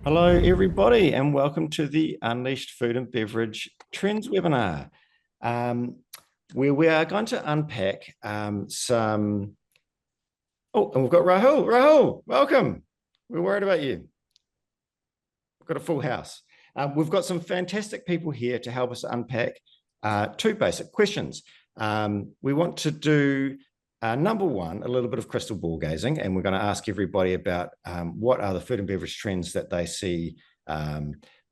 Hello, everybody, and welcome to the Unleashed Food and Beverage Trends webinar, where we are going to unpack some... Oh, and we've got Rahul. Rahul, welcome. We're worried about you. We've got a full house. We've got some fantastic people here to help us unpack two basic questions. We want to do number one, a little bit of crystal ball gazing, and we're going to ask everybody about what are the food and beverage trends that they see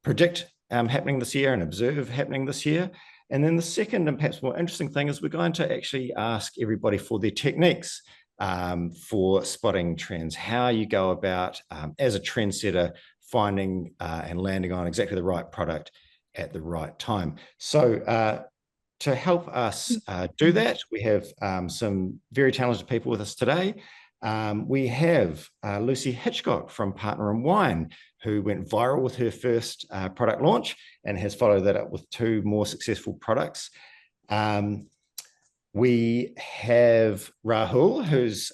predict happening this year and observe happening this year. And then the second and perhaps more interesting thing is we're going to actually ask everybody for their techniques for spotting trends, how you go about as a trendsetter finding and landing on exactly the right product at the right time. So to help us do that, we have some very talented people with us today. We have Lucy Hitchcock from Partnerinwine, who went viral with her first product launch and has followed that up with two more successful products. We have Rahul, who's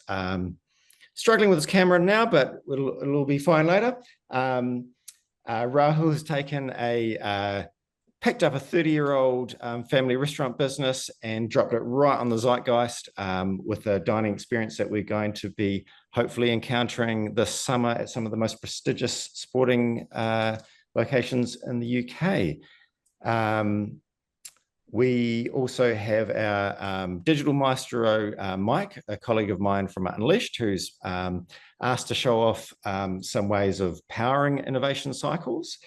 struggling with his camera now, but it'll be fine later. Rahul has taken picked up a 30-year-old family restaurant business and dropped it right on the zeitgeist with a dining experience that we're going to be hopefully encountering this summer at some of the most prestigious sporting locations in the UK. We also have our digital maestro, Mike, a colleague of mine from Unleashed, who's asked to show off some ways of powering innovation cycles.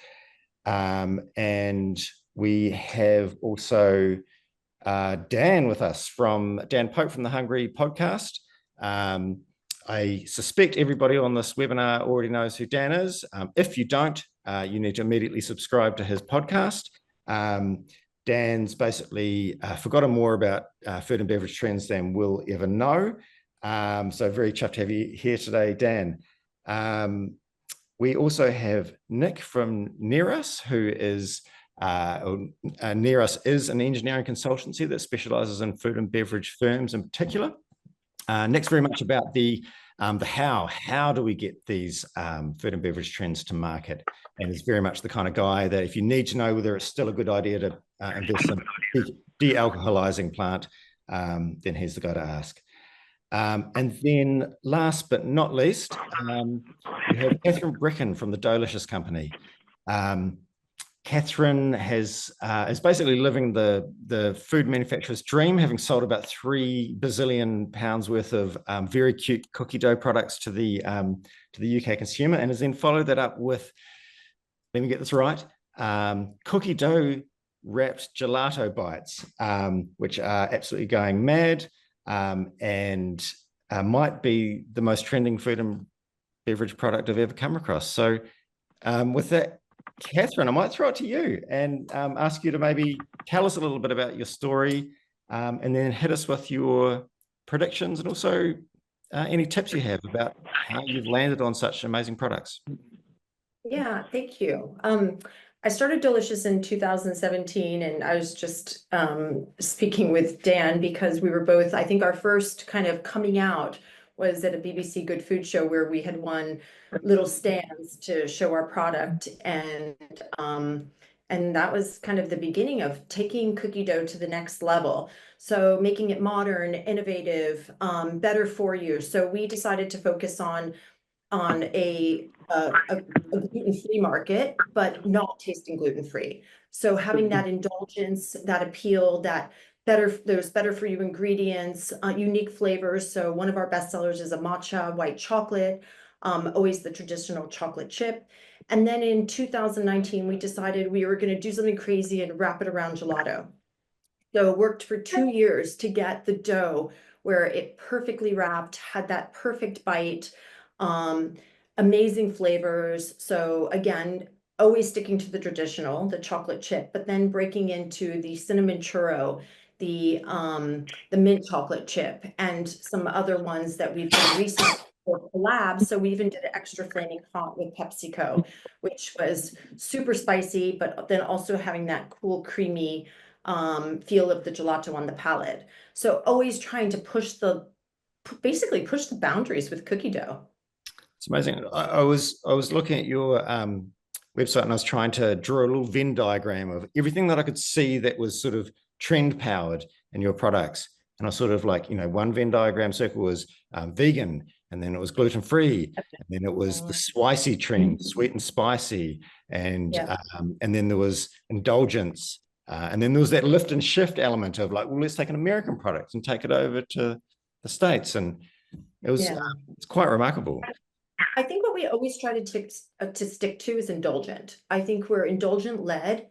And we have also Dan with us Dan Pope from the Hungry podcast. I suspect everybody on this webinar already knows who Dan is. If you don't, you need to immediately subscribe to his podcast. Dan's basically forgotten more about food and beverage trends than we'll ever know. So very chuffed to have you here today, Dan. We also have Nick from Nearus, who is Nearus is an engineering consultancy that specializes in food and beverage firms in particular. Nick's very much about the how. How do we get these food and beverage trends to market? And is very much the kind of guy that if you need to know whether it's still a good idea to invest in a de-alcoholizing plant, then he's the guy to ask. And then last but not least, we have Catherine Brecken from the Dolicious Company. Catherine is basically living the food manufacturer's dream, having sold about 3 bazillion pounds worth of very cute cookie dough products to the UK consumer, and has then followed that up with, let me get this right, cookie dough wrapped gelato bites, which are absolutely going mad. And might be the most trending food and beverage product I've ever come across. So with that, Catherine, I might throw it to you and ask you to maybe tell us a little bit about your story and then hit us with your predictions and also any tips you have about how you've landed on such amazing products. Yeah, thank you. I started Delicious in 2017, and I was just speaking with Dan because we were both, I think our first kind of coming out was at a BBC Good Food Show where we had won little stands to show our product. And that was kind of the beginning of taking cookie dough to the next level. So making it modern, innovative, better for you. So we decided to focus on a gluten-free market, but not tasting gluten-free. So having that indulgence, that appeal, those better for you ingredients, unique flavors. So one of our best sellers is a matcha white chocolate, always the traditional chocolate chip. And then in 2019, we decided we were going to do something crazy and wrap it around gelato. So worked for 2 years to get the dough where it perfectly wrapped, had that perfect bite. Amazing flavors. So again, always sticking to the traditional, the chocolate chip, but then breaking into the cinnamon churro, the mint chocolate chip, and some other ones that we've done recently for collabs. So we even did an extra flaming hot with PepsiCo, which was super spicy, but then also having that cool, creamy feel of the gelato on the palate. So always trying to basically push the boundaries with cookie dough. It's amazing. I was looking at your website and I was trying to draw a little Venn diagram of everything that I could see that was sort of trend powered in your products. And I was sort of like, one Venn diagram circle was vegan, and then it was gluten-free, and then it was the spicy trend, sweet and spicy, and Yeah. and then there was indulgence, and then there was that lift and shift element of like, well, let's take an American product and take it over to the States, and it was it's quite remarkable. I think what we always try to stick to is indulgent. I think we're indulgent led.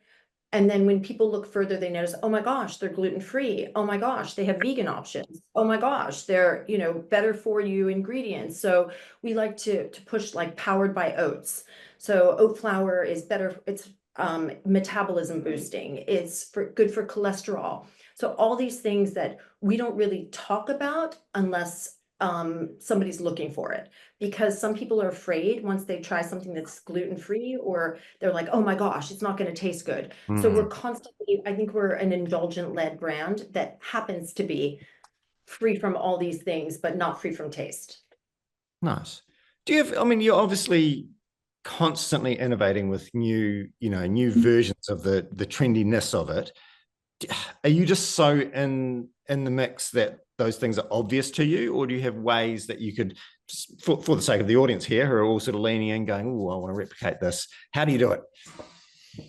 And then when people look further, they notice, oh my gosh, they're gluten-free. Oh my gosh, they have vegan options. Oh my gosh, they're, better for you ingredients. So we like to push like powered by oats. So oat flour is better. It's metabolism boosting. It's good for cholesterol. So all these things that we don't really talk about unless somebody's looking for it, because some people are afraid once they try something that's gluten-free, or they're like, oh my gosh, it's not going to taste good. So we're constantly, I think we're an indulgent led brand that happens to be free from all these things, but not free from taste. Nice. Do you have, I mean, you're obviously constantly innovating with new versions of the trendiness of it. Are you just so in the mix that those things are obvious to you, or do you have ways that you could, for the sake of the audience here, who are all sort of leaning in, going, "Oh, I want to replicate this"? How do you do it?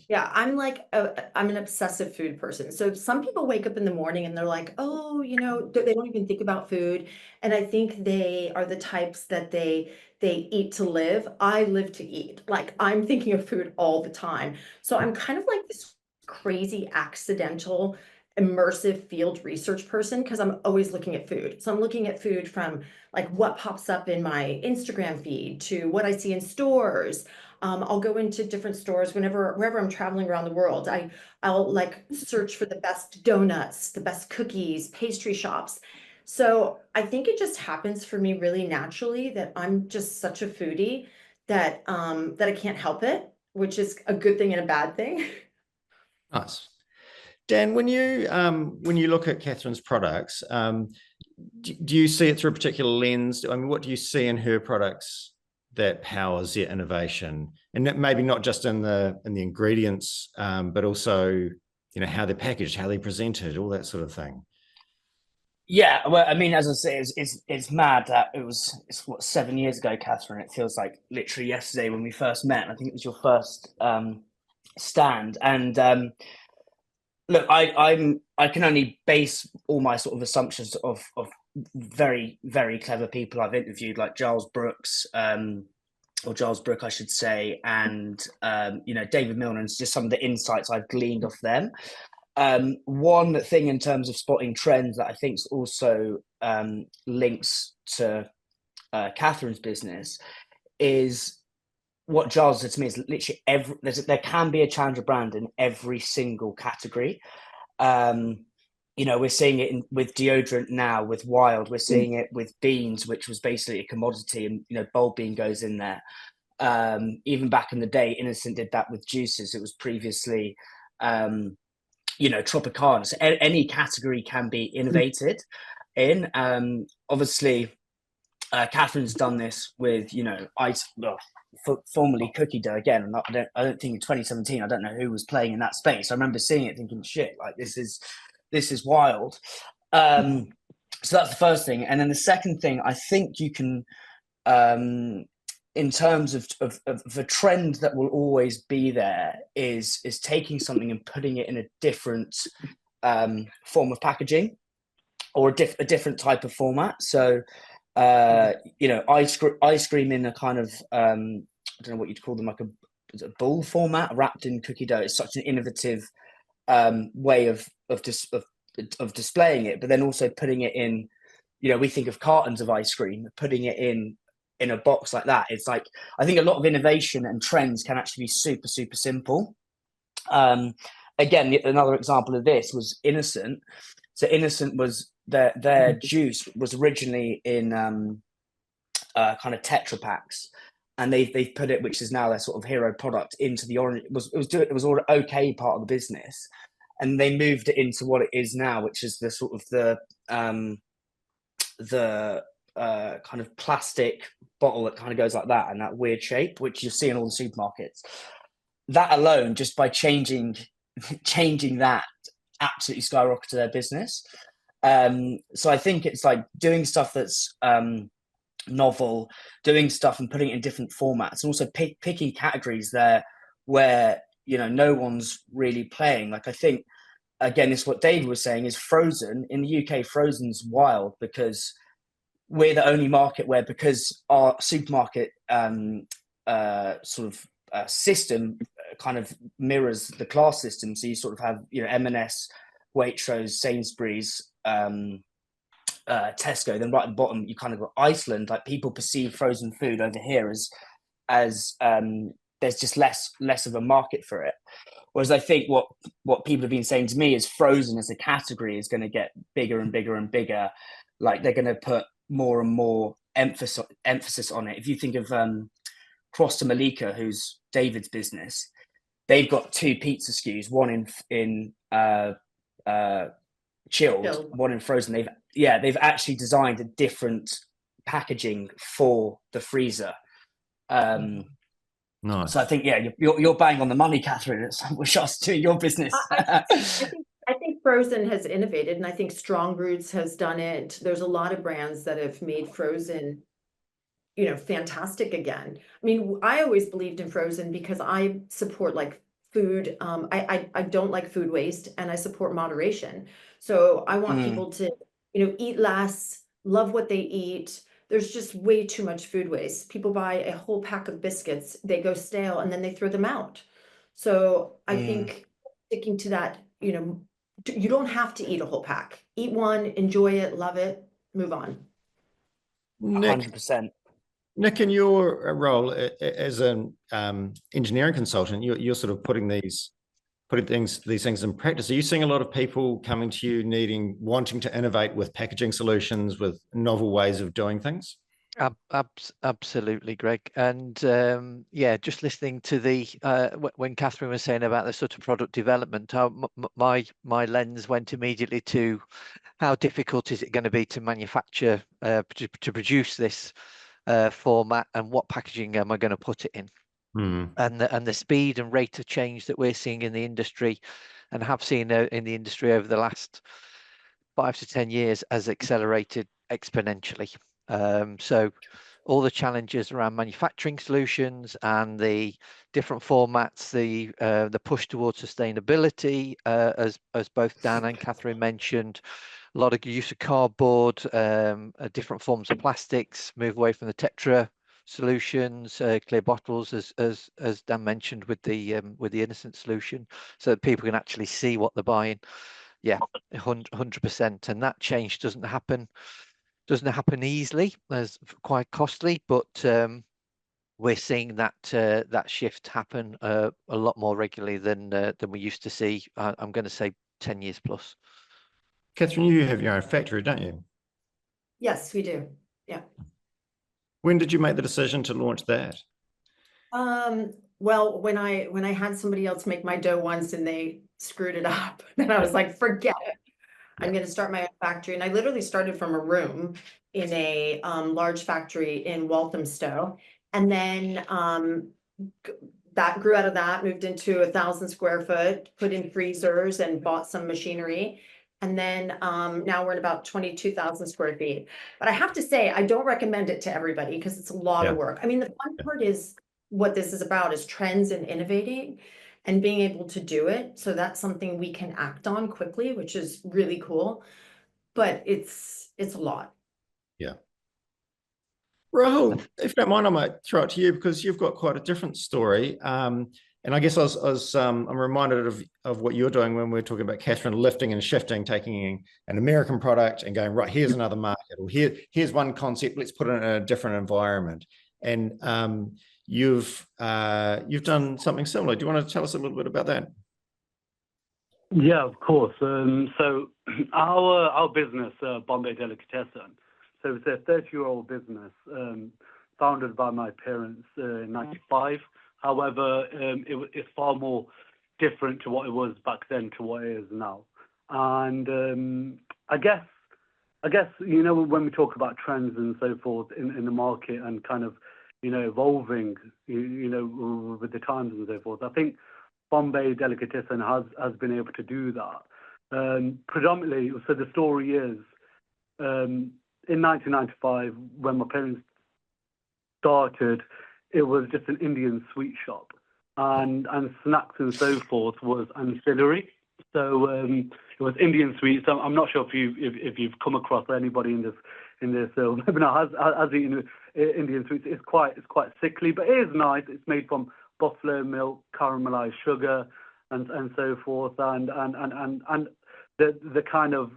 Yeah, I'm an obsessive food person. So some people wake up in the morning and they're like, oh, they don't even think about food. And I think they are the types that they eat to live. I live to eat. Like I'm thinking of food all the time. So I'm kind of like this crazy accidental immersive field research person, because I'm always looking at food. So I'm looking at food from like what pops up in my Instagram feed to what I see in stores. I'll go into different stores wherever I'm traveling around the world. I'll like search for the best donuts, the best cookies, pastry shops. So I think it just happens for me really naturally that I'm just such a foodie that I can't help it, which is a good thing and a bad thing. Nice. Dan, when you look at Catherine's products, do you see it through a particular lens? I mean, what do you see in her products that powers their innovation? And that maybe not just in the ingredients, but also how they're packaged, how they're presented, all that sort of thing. Yeah, well, I mean, as I say, it's mad that it's what, 7 years ago, Catherine. It feels like literally yesterday when we first met. I think it was your first stand. And look, I can only base all my sort of assumptions of very, very clever people I've interviewed, like Giles Brooks, or Giles Brook, I should say, and David Milner, and just some of the insights I've gleaned off them. One thing in terms of spotting trends that I think also links to Catherine's business is what Giles said to me is literally there can be a challenger brand in every single category. We're seeing it with deodorant now, with Wild. We're seeing it with beans, which was basically a commodity, and bold bean goes in there. Even back in the day, Innocent did that with juices. It was previously Tropicana. So any category can be innovated in. Obviously, Catherine's done this with formerly cookie dough again. And I don't think in 2017 I don't know who was playing in that space. I remember seeing it, thinking, shit, like this is wild. So that's the first thing, and then the second thing, I think you can. In terms of the trend that will always be there is taking something and putting it in a different form of packaging, or a different type of format. So, ice cream in a kind of I don't know what you'd call them, like a ball format wrapped in cookie dough. It's such an innovative way of displaying it, but then also putting it in. We think of cartons of ice cream, putting it in a box like that. It's like, I think a lot of innovation and trends can actually be super, super simple. Again, another example of this was Innocent. So Innocent was their juice was originally in kind of Tetra packs, and they've put it, which is now their sort of hero product, into the orange. It was all okay part of the business, and they moved it into what it is now, which is the sort of the kind of plastic bottle that kind of goes like that, and that weird shape, which you see in all the supermarkets. that alone, just by changing that, absolutely skyrocketed their business. So I think it's like doing stuff that's novel, doing stuff and putting it in different formats, and also picking categories there where, you know, no one's really playing. Like, I think, again, this is what David was saying, is frozen in the UK. Frozen's wild because we're the only market where, because our supermarket system kind of mirrors the class system. So you sort of have, you know, M&S, Waitrose, Sainsbury's, Tesco. Then right at the bottom, you kind of got Iceland. Like, people perceive frozen food over here as there's just less of a market for it. Whereas I think what people have been saying to me is frozen as a category is going to get bigger and bigger and bigger. Like, they're going to put more and more emphasis on it. If you think of Cross to Malika, who's David's business, they've got 2 pizza SKUs, one in chilled, one in frozen. They've actually designed a different packaging for the freezer. Nice. So I think, yeah, you're bang on the money, Catherine. Wish us to your business. I think frozen has innovated, and I think Strong Roots has done it. There's a lot of brands that have made frozen, you know, fantastic again. I mean, I always believed in frozen because I support like food. I don't like food waste, and I support moderation. So I want people to, you know, eat less, love what they eat. There's just way too much food waste. People buy a whole pack of biscuits, they go stale, and then they throw them out. So I think sticking to that, you know, you don't have to eat a whole pack. Eat one, enjoy it, love it, move on. Nick, 100%. Nick, in your role as an engineering consultant, you're sort of putting these things in practice. Are you seeing a lot of people coming to you wanting to innovate with packaging solutions, with novel ways of doing things? Absolutely, Greg. And yeah, just listening to the when Catherine was saying about the sort of product development, my lens went immediately to how difficult is it going to be to manufacture, to produce this format, and what packaging am I going to put it in? And the speed and rate of change that we're seeing in the industry, and have seen in the industry over the last 5 to 10 years, has accelerated exponentially. So all the challenges around manufacturing solutions and the different formats, the push towards sustainability, as both Dan and Catherine mentioned, a lot of use of cardboard, different forms of plastics, move away from the Tetra solutions, clear bottles, as Dan mentioned with the innocent solution, so that people can actually see what they're buying. Yeah, 100%. And that change doesn't happen easily. It's quite costly, but we're seeing that shift happen a lot more regularly than we used to see. I'm going to say 10 years plus. Catherine, you have your own factory, don't you? Yes, we do. Yeah. When did you make the decision to launch that? Well, when I had somebody else make my dough once and they screwed it up, then I was like, forget it. I'm going to start my own factory. And I literally started from a room in a large factory in Walthamstow. And then that grew out of that, moved into 1,000 square foot, put in freezers and bought some machinery. And then now we're at about 22,000 square feet. But I have to say, I don't recommend it to everybody because it's a lot of work. I mean, the fun part is what this is about is trends and innovating and being able to do it. So that's something we can act on quickly, which is really cool. But it's a lot. Yeah. Rahul, if you don't mind, I might throw it to you because you've got quite a different story. And I guess I'm reminded of what you're doing when we're talking about Catherine lifting and shifting, taking an American product and going, right, here's another market, or here's one concept, let's put it in a different environment. And you've done something similar. Do you want to tell us a little bit about that? Yeah, of course. So our business, Bombay Delicatessen, so it's a 30-year-old business founded by my parents in 95. However, it's far more different to what it was back then to what it is now. And I guess you know, when we talk about trends and so forth in the market and kind of evolving, with the times and so forth. I think Bombay Delicatessen has been able to do that. Predominantly, so the story is, in 1995, when my parents started, it was just an Indian sweet shop, and snacks and so forth was ancillary. So it was Indian sweets. I'm not sure if you've come across anybody in this webinar has eaten Indian sweets. It's quite sickly, but it is nice. It's made from buffalo milk, caramelized sugar, and so forth, and the kind of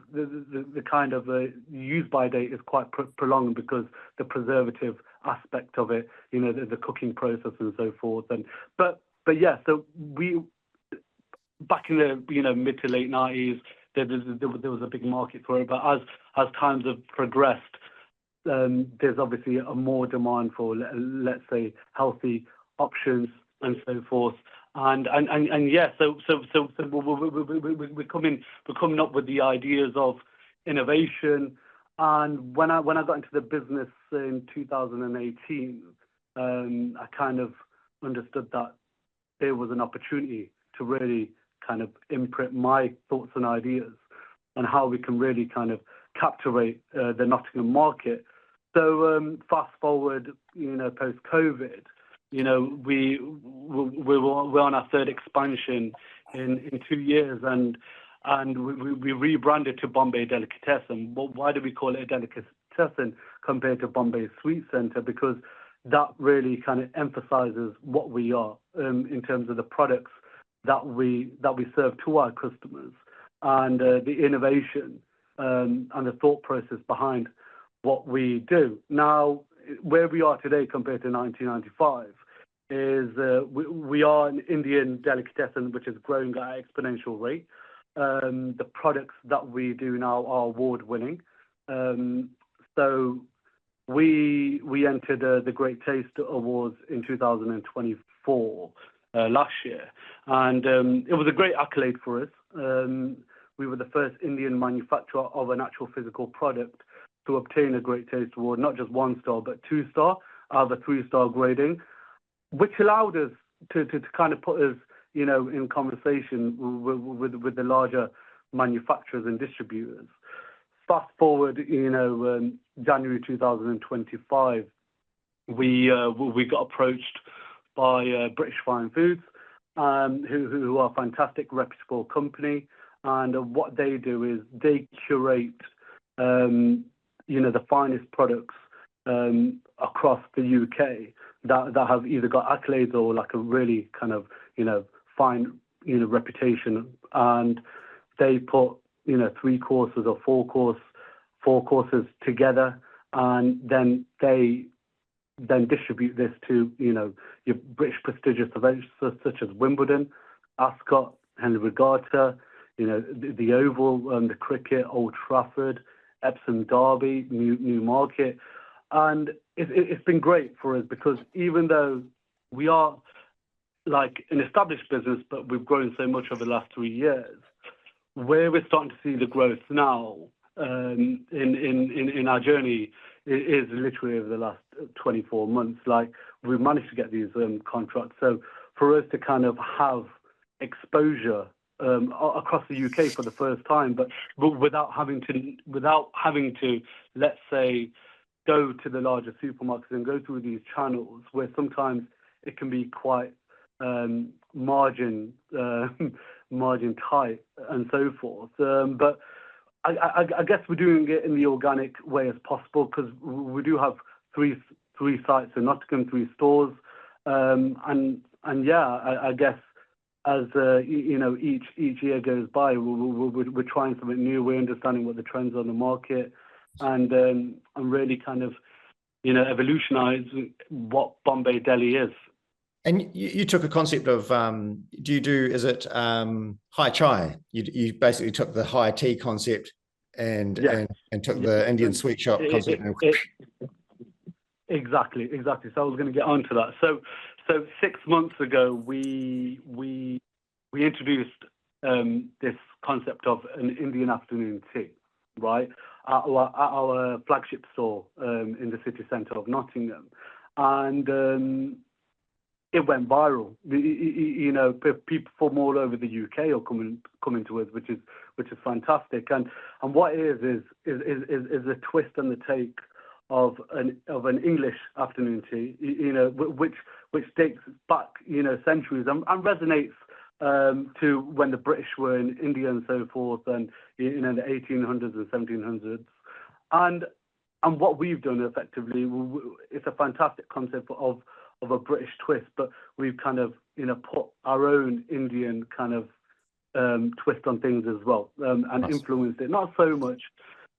use by date is quite prolonged because the preservative aspect of it, the cooking process and so forth. But yeah, so we back in the mid to late 90s, there was a big market for it. But as times have progressed, there's obviously a more demand for, let's say, healthy options and so forth. And yeah, so we're coming up with the ideas of innovation. And when I got into the business in 2018, I kind of understood that there was an opportunity to really kind of imprint my thoughts and ideas on how we can really kind of captivate the Nottingham market. So fast forward, post COVID, we're on our third expansion in 2 years, and we rebranded to Bombay Delicatessen. But why do we call it a delicatessen compared to Bombay Sweet Centre? Because that really kind of emphasizes what we are in terms of the products that we serve to our customers, and the innovation and the thought process behind what we do. Now, where we are today compared to 1995 is we are an Indian delicatessen which is growing at an exponential rate. The products that we do now are award-winning. So we entered the Great Taste Awards in 2024, last year, and it was a great accolade for us. We were the first Indian manufacturer of an actual physical product to obtain a Great Taste Award, not just 1-star, but 2-star out of a 3-star grading, which allowed us to kind of put us, in conversation with the larger manufacturers and distributors. Fast forward, January 2025, we got approached by British Fine Foods, who are a fantastic, reputable company, and what they do is they curate, the finest products across the UK that have either got accolades or like a really kind of fine reputation, and they put 3 courses or 4 courses together, and then they distribute this to your British prestigious events such as Wimbledon, Ascot, Henley Regatta, the Oval, the Cricket, Old Trafford, Epsom Derby, Newmarket, and it's been great for us because even though we are like an established business, but we've grown so much over the last 3 years, where we're starting to see the growth now in our journey is literally over the last 24 months. Like, we've managed to get these contracts. So for us to kind of have exposure across the UK for the first time, but without having to, let's say, go to the larger supermarkets and go through these channels where sometimes it can be quite margin tight and so forth. But I guess we're doing it in the organic way as possible because we do have three sites in Nottingham, 3 stores, and yeah, I guess as each year goes by, we're trying something new. We're understanding what the trends are on the market, and really kind of evolutionize what Bombay Deli is. And you took a concept of is it high chai? You basically took the high tea concept and took the Indian sweet shop concept. Exactly. So I was going to get onto that. So 6 months ago, we introduced this concept of an Indian afternoon tea, right, at our flagship store in the city centre of Nottingham. and it went viral. You know, people from all over the UK are coming to us, which is fantastic. And what it is a twist and the take of an English afternoon tea, you know, which dates back, you know, centuries and resonates to when the British were in India and so forth, and you know, the 1800s and 1700s, and what we've done effectively, it's a fantastic concept of a British twist, but we've kind of, you know, put our own Indian kind of twist on things as well, and influenced it, not so much.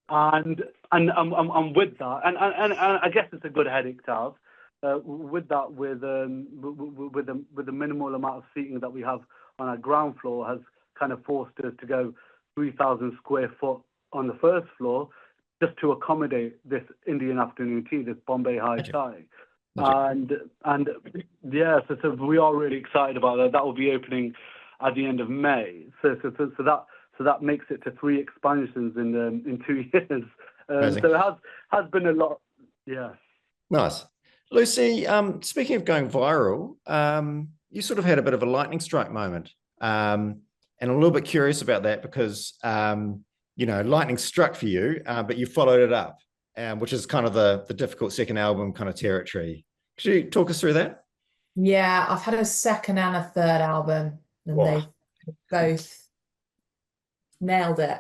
And with that, and I guess it's a good headache to have. With that, with the minimal amount of seating that we have on our ground floor, has kind of forced us to go 3,000 square foot on the first floor, just to accommodate this Indian afternoon tea, this Bombay High Chai. And yeah, so we are really excited about that. That will be opening at the end of May. So that makes it to 3 expansions in 2 years. So it has been a lot. Yeah. Nice. Lucy, speaking of going viral, you sort of had a bit of a lightning strike moment. And I'm a little bit curious about that because, you know, lightning struck for you, but you followed it up, which is kind of the difficult second album kind of territory. Could you talk us through that? Yeah, I've had a second and a third album, and they both nailed it.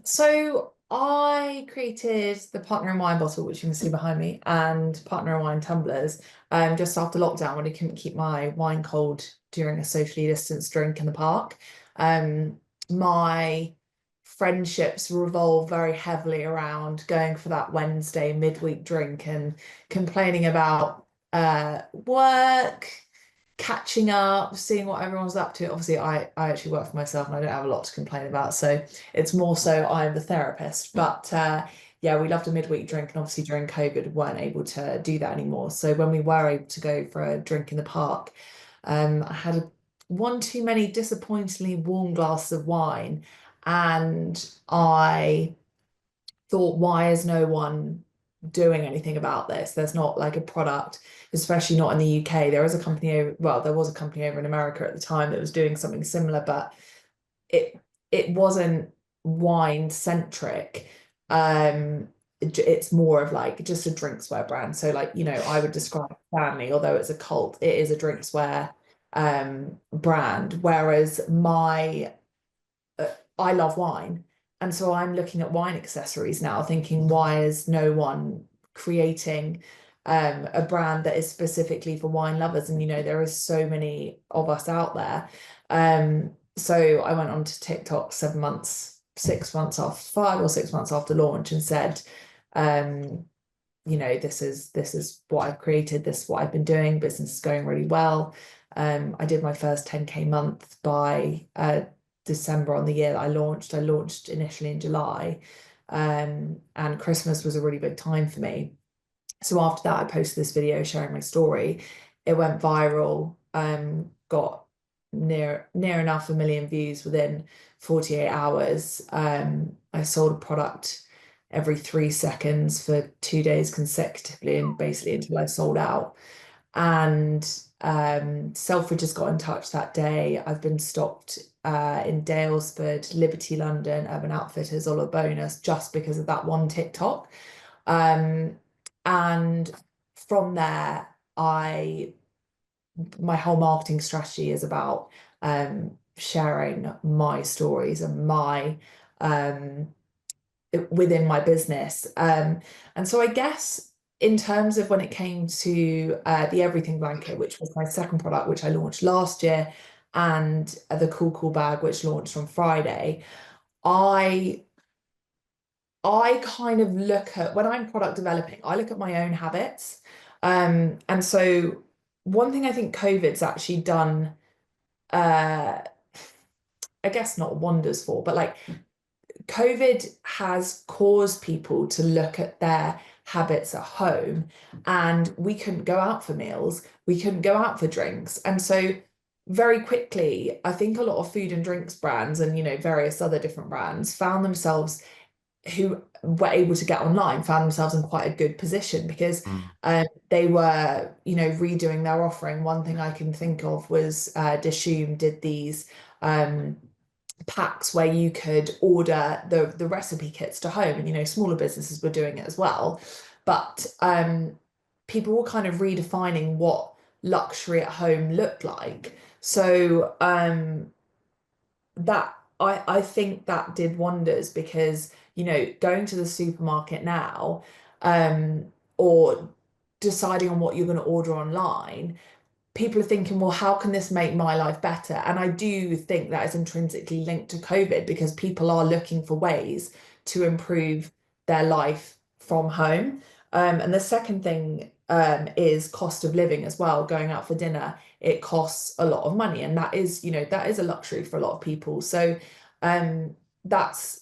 So I created the Partner in Wine bottle, which you can see behind me, and Partner in Wine tumblers, just after lockdown when I couldn't keep my wine cold during a socially distanced drink in the park. My friendships revolve very heavily around going for that Wednesday midweek drink and complaining about work, catching up, seeing what everyone's up to. Obviously, I actually work for myself and I don't have a lot to complain about, so it's more so I'm the therapist. But yeah, we loved a midweek drink, and obviously during COVID weren't able to do that anymore. So when we were able to go for a drink in the park, I had one too many disappointingly warm glasses of wine, and I thought, why is no one doing anything about this? There's not like a product, especially not in the UK. There was a company over in America at the time that was doing something similar, but it wasn't wine centric. It's more of like just a drinkswear brand. So like, you know, I would describe Stanley, although it's a cult, it is a drinkswear brand, whereas I love wine. And so I'm looking at wine accessories now, thinking, why is no one creating a brand that is specifically for wine lovers? And, you know, there is so many of us out there. So I went on to TikTok 5 or 6 months after launch and said, you know, this is what I've created, this is what I've been doing, business is going really well. I did my first 10K month by December on the year that I launched. I launched initially in July, and Christmas was a really big time for me. So after that, I posted this video sharing my story. It went viral, got near enough 1 million views within 48 hours. I sold a product every 3 seconds for 2 days consecutively, and basically until I sold out. And Selfridges got in touch that day. I've been stopped in Dalesford, Liberty London, Urban Outfitters, Oliver Bonus, just because of that one TikTok. And from there, my whole marketing strategy is about sharing my stories and my within my business. And so I guess in terms of when it came to the Everything Blanket, which was my second product, which I launched last year, and the Cool bag, which launched on Friday, I kind of look at, when I'm product developing, I look at my own habits. And so one thing I think COVID's actually done, I guess not wonders for, but like COVID has caused people to look at their habits at home, and we couldn't go out for meals, we couldn't go out for drinks. And so very quickly, I think a lot of food and drinks brands and, you know, various other different brands found themselves who were able to get online found themselves in quite a good position because Mm. they were, you know, redoing their offering. One thing I can think of was Dishoom did these packs where you could order the recipe kits to home, and you know, smaller businesses were doing it as well. But people were kind of redefining what luxury at home looked like. So that I think that did wonders because, you know, going to the supermarket now, or deciding on what you're going to order online, people are thinking, well, how can this make my life better? And I do think that is intrinsically linked to COVID because people are looking for ways to improve their life from home. And the second thing is cost of living as well. Going out for dinner, it costs a lot of money, and that is, you know, that is a luxury for a lot of people. So um, that's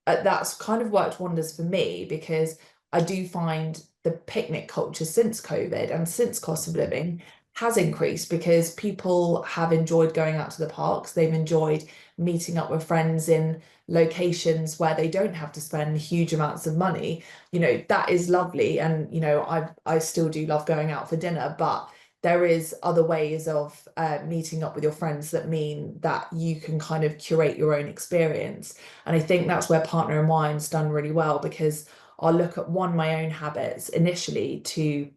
kind of worked wonders for me because I do find the picnic culture since COVID and since cost of living has increased because people have enjoyed going out to the parks. They've enjoyed meeting up with friends in locations where they don't have to spend huge amounts of money. You know, that is lovely. And, you know, I still do love going out for dinner, but there is other ways of meeting up with your friends that mean that you can kind of curate your own experience. And I think that's where Partner in Wine's done really well because I'll look at my own habits initially to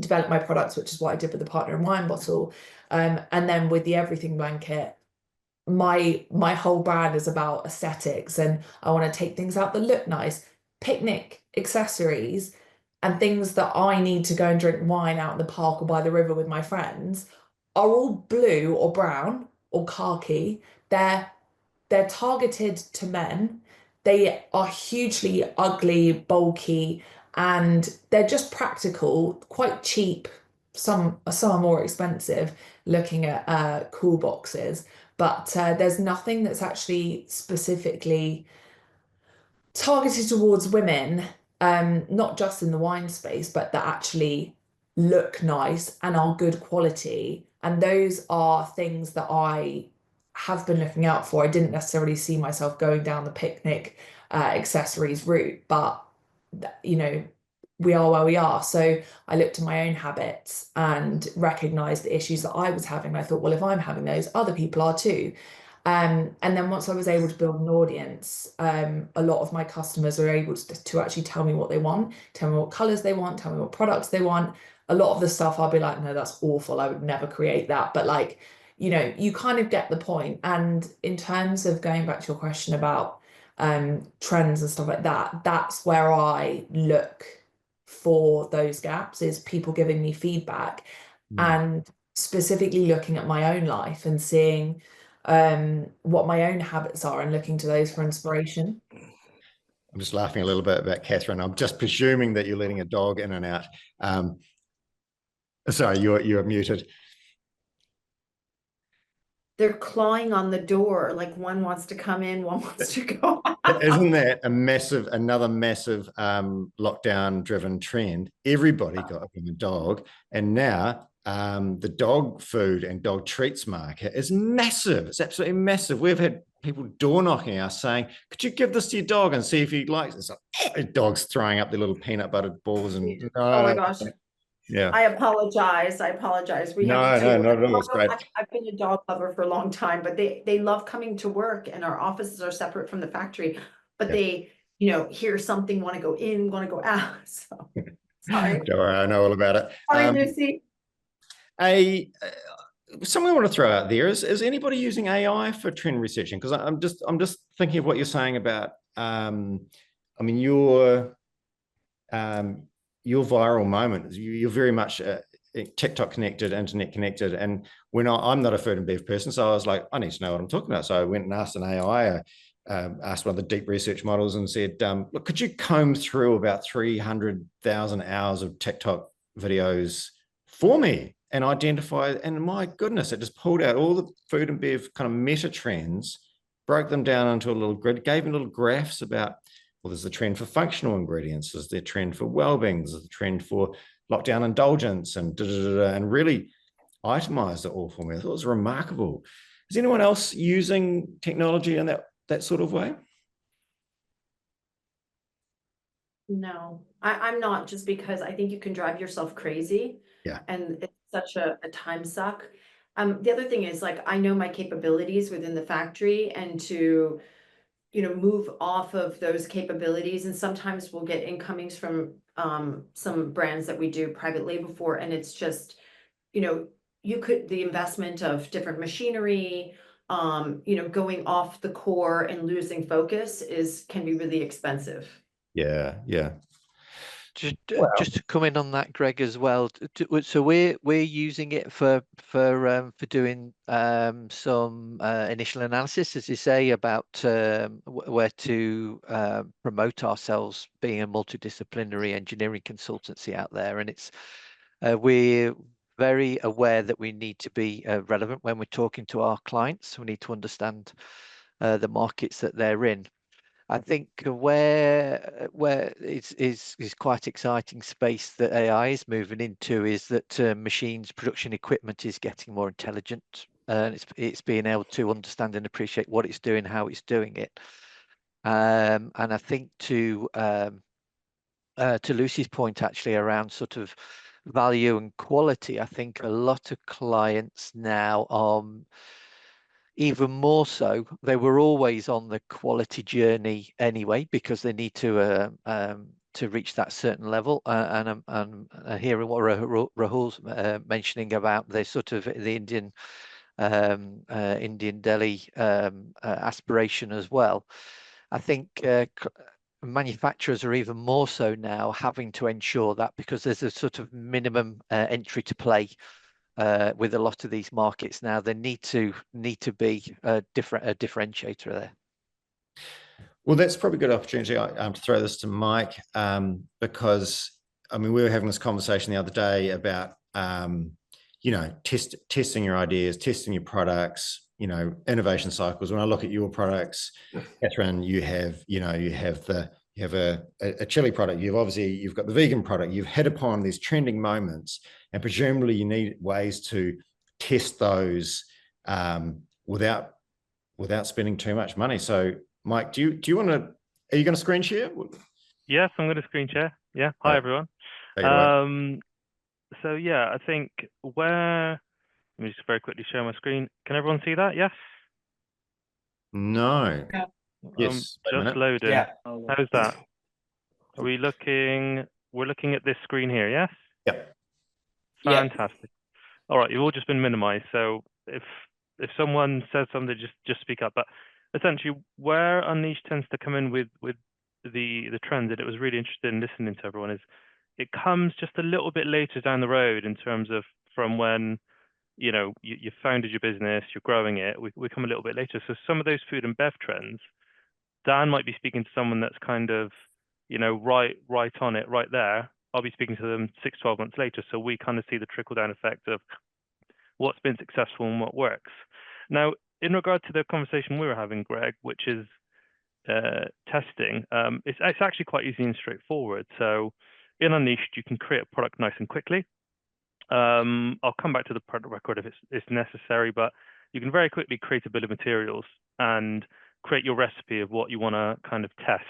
develop my products, which is what I did with the Partner in Wine bottle. And then with the Everything blanket, my whole brand is about aesthetics and I want to take things out that look nice, picnic accessories and things that I need to go and drink wine out in the park or by the river with my friends are all blue or brown or khaki. They're targeted to men. They are hugely ugly, bulky, and they're just practical, quite cheap. Some are more expensive, looking at cool boxes, but there's nothing that's actually specifically targeted towards women, not just in the wine space, but that actually look nice and are good quality. And those are things that I have been looking out for. I didn't necessarily see myself going down the picnic accessories route, but you know, we are where we are. So I looked at my own habits and recognized the issues that I was having. I thought, well, if I'm having those, other people are too. And then once I was able to build an audience, a lot of my customers are able to actually tell me what they want, tell me what colors they want, tell me what products they want. A lot of the stuff I'll be like, no, that's awful. I would never create that. But like, you know, you kind of get the point. And in terms of going back to your question about trends and stuff like that, that's where I look for those gaps, is people giving me feedback and specifically looking at my own life and seeing what my own habits are and looking to those for inspiration. I'm just laughing a little bit about Catherine. I'm just presuming that you're letting a dog in and out. Sorry, you're muted. They're clawing on the door, like one wants to come in, one wants to go out. Isn't that another massive lockdown-driven trend? Everybody got a dog, and now the dog food and dog treats market is massive. It's absolutely massive. We've had people door knocking us saying, "Could you give this to your dog and see if he likes it?" It's like, dog's throwing up their little peanut butter balls and Oh my gosh. yeah. I apologize. We No, have to no, do. not at all. It's great. I've been a dog lover for a long time, but they love coming to work, and our offices are separate from the factory. But Yeah. they, you know, hear something, want to go in, want to go out. So sorry. Don't worry, I know all about it. Sorry, Lucy. Something I want to throw out there is anybody using AI for trend researching? Because I'm just thinking of what you're saying about. I mean, your viral moment. You're very much TikTok connected, internet connected, and I'm not a food and bev person, so I was like, I need to know what I'm talking about. So I went and asked an AI. Asked one of the deep research models and said, look, could you comb through about 300,000 hours of TikTok videos for me and identify, and my goodness, it just pulled out all the food and bev kind of meta trends, broke them down into a little grid, gave me little graphs about, well, there's the trend for functional ingredients, there's the trend for well-being, there's the trend for lockdown indulgence, and and really itemized it all for me. I thought it was remarkable. Is anyone else using technology in that sort of way? No, I'm not, just because I think you can drive yourself crazy. Yeah. And it's such a time suck. The other thing is, like, I know my capabilities within the factory, and to, move off of those capabilities. And sometimes we'll get incomings from some brands that we do private label for, and it's just, the investment of different machinery, going off the core and losing focus can be really expensive. Yeah, yeah. Just to come in on that, Greg, as well. So we're using it for doing some initial analysis, as you say, about where to promote ourselves, being a multidisciplinary engineering consultancy out there, and it's we're very aware that we need to be relevant when we're talking to our clients. We need to understand the markets that they're in. I think where is quite exciting space that AI is moving into is that machines production equipment is getting more intelligent, and it's being able to understand and appreciate what it's doing, how it's doing it. And I think to Lucy's point, actually, around sort of value and quality, I think a lot of clients now are even more so. They were always on the quality journey anyway, because they need to reach that certain level. And I'm hearing what Rahul's mentioning about the sort of the Indian deli aspiration as well. I think manufacturers are even more so now having to ensure that, because there's a sort of minimum entry to play with a lot of these markets now. They need to be a differentiator there. Well, that's probably a good opportunity to throw this to Mike, because I mean, we were having this conversation the other day about testing your ideas, testing your products, innovation cycles. When I look at your products, Catherine, you have a chili product. You've got the vegan product. You've hit upon these trending moments, and presumably you need ways to test those without spending too much money. So, Mike, are you going to screen share? Yes, I'm going to screen share. Yeah. Hi, everyone. So yeah, I think let me just very quickly share my screen. Can everyone see that? Yes? No. Yeah. Yes. Just loading. Yeah. How's that? We're looking at this screen here, yes? Yep. Fantastic. Yeah. All right, you've all just been minimized. So if someone says something, just speak up. But essentially, where Unleashed tends to come in with the trends, and it was really interested in listening to everyone, is it comes just a little bit later down the road in terms of from when you founded your business, you're growing it. We come a little bit later. So some of those food and bev trends, Dan might be speaking to someone that's kind of right on it right there. I'll be speaking to them 6-12 months later. So we kind of see the trickle down effect of what's been successful and what works. Now, in regard to the conversation we were having, Greg, which is testing, it's actually quite easy and straightforward. So in Unleashed, you can create a product nice and quickly. I'll come back to the product record if it's necessary, but you can very quickly create a bill of materials and create your recipe of what you want to kind of test.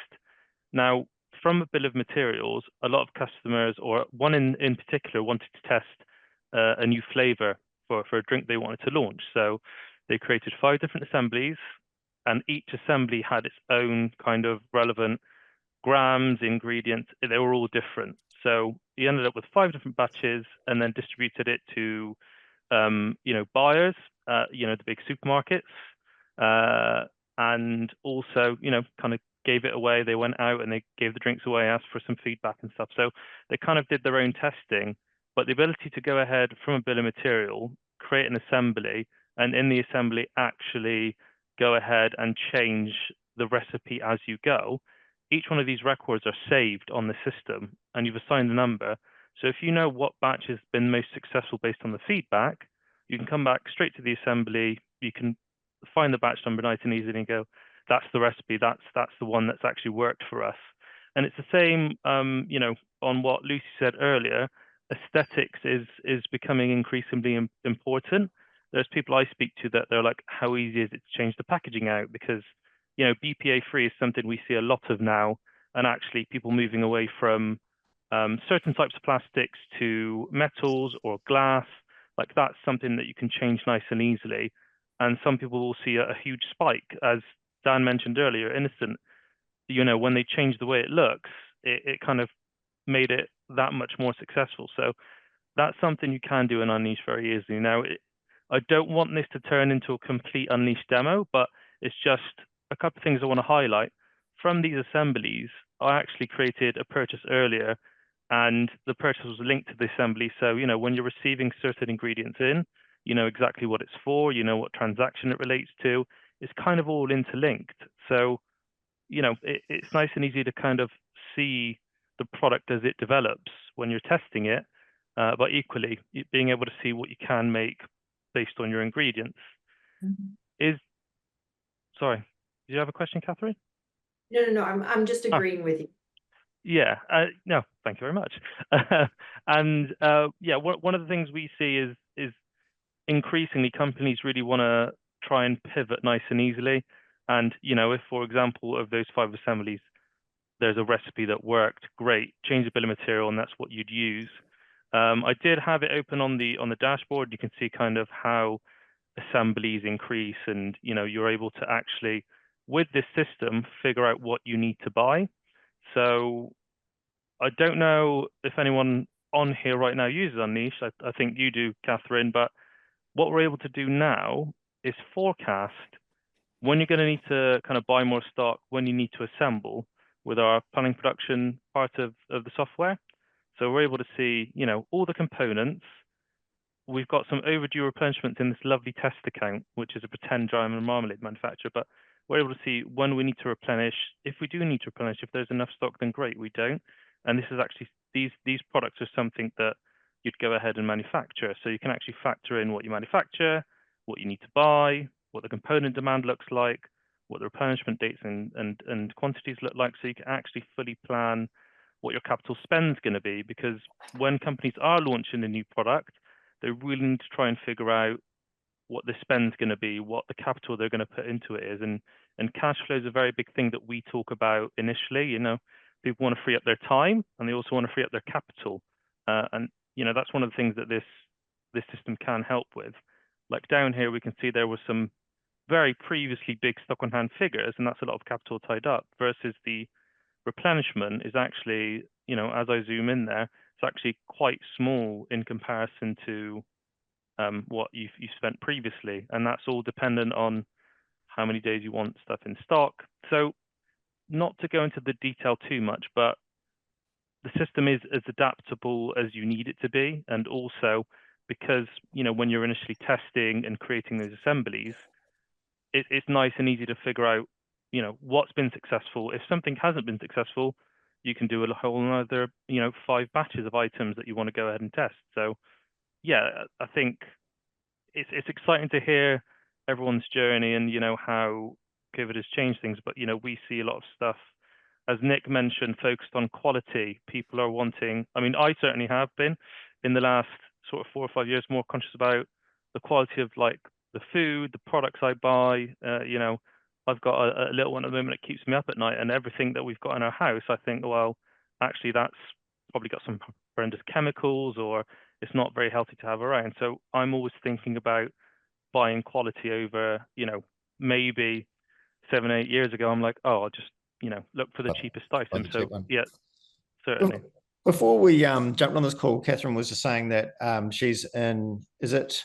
Now, from a bill of materials, a lot of customers, or one in particular, wanted to test a new flavor for a drink they wanted to launch. So they created 5 different assemblies, and each assembly had its own kind of relevant grams, ingredients. They were all different. So he ended up with 5 different batches, and then distributed it to buyers, the big supermarkets, and also kind of gave it away. They went out and they gave the drinks away, asked for some feedback and stuff. So they kind of did their own testing, but the ability to go ahead from a bill of material, create an assembly, and in the assembly actually go ahead and change the recipe as you go. Each one of these records are saved on the system, and you've assigned a number. So if you know what batch has been most successful based on the feedback, you can come back straight to the assembly. You can find the batch number nice and easily and go, that's the recipe. That's the one that's actually worked for us. And it's the same, on what Lucy said earlier. Aesthetics is becoming increasingly important. There's people I speak to that they're like, how easy is it to change the packaging out? Because BPA free is something we see a lot of now, and actually people moving away from certain types of plastics to metals or glass. Like that's something that you can change nice and easily. And some people will see a huge spike, as Dan mentioned earlier, innocent. You know, when they change the way it looks, it kind of made it that much more successful. So that's something you can do in Unleash very easily. Now, I don't want this to turn into a complete Unleash demo, but it's just a couple of things I want to highlight. From these assemblies, I actually created a purchase earlier, and the purchase was linked to the assembly. So, you know, when you're receiving certain ingredients in, you know exactly what it's for, you know what transaction it relates to. It's kind of all interlinked. So, you know, it's nice and easy to kind of see the product as it develops when you're testing it, but equally being able to see what you can make based on your ingredients. Sorry, do you have a question, Catherine? No, I'm just agreeing with you. Yeah, no, thank you very much. And yeah, one of the things we see is increasingly companies really want to try and pivot nice and easily. And, you know, if, for example, of those 5 assemblies, there's a recipe that worked, great, change the bill of material, and that's what you'd use. I did have it open on the dashboard. You can see kind of how assemblies increase, and, you know, you're able to actually, with this system, figure out what you need to buy. So I don't know if anyone on here right now uses Unleash. I think you do, Catherine, but what we're able to do now is forecast when you're going to need to kind of buy more stock, when you need to assemble with our planning production part of the software. So we're able to see, you know, all the components. We've got some overdue replenishments in this lovely test account, which is a pretend jam and marmalade manufacturer, but we're able to see when we need to replenish. If we do need to replenish, if there's enough stock, then great, we don't. And this is actually, these products are something that you'd go ahead and manufacture. So you can actually factor in what you manufacture, what you need to buy, what the component demand looks like, what the replenishment dates and quantities look like. So you can actually fully plan what your capital spend is going to be, because when companies are launching a new product, they really need to try and figure out what the spend's going to be, what the capital they're going to put into it is. And cash flow is a very big thing that we talk about initially. You know, people want to free up their time, and they also want to free up their capital. And, you know, that's one of the things that this system can help with. Like down here, we can see there was some very previously big stock on hand figures, and that's a lot of capital tied up, versus the replenishment is actually, you know, as I zoom in there, it's actually quite small in comparison to what you've spent previously. And that's all dependent on how many days you want stuff in stock. So not to go into the detail too much, but the system is as adaptable as you need it to be. And also because, you know, when you're initially testing and creating those assemblies, it's nice and easy to figure out, you know, what's been successful. If something hasn't been successful, you can do a whole other, you know, 5 batches of items that you want to go ahead and test. So yeah, I think it's exciting to hear everyone's journey and, you know, how COVID has changed things. But, you know, we see a lot of stuff, as Nick mentioned, focused on quality. People are wanting, I mean, I certainly have been in the last sort of 4 or 5 years more conscious about the quality of like the food, the products I buy. You know, I've got a little one at the moment that keeps me up at night, and everything that we've got in our house, I think, well, actually that's probably got some horrendous chemicals, or it's not very healthy to have around. So I'm always thinking about buying quality over, you know, maybe 7, 8 years ago, I'm like, oh, I'll just, you know, look for the cheapest item. So yeah, certainly. Before we jumped on this call, Catherine was just saying that she's in, is it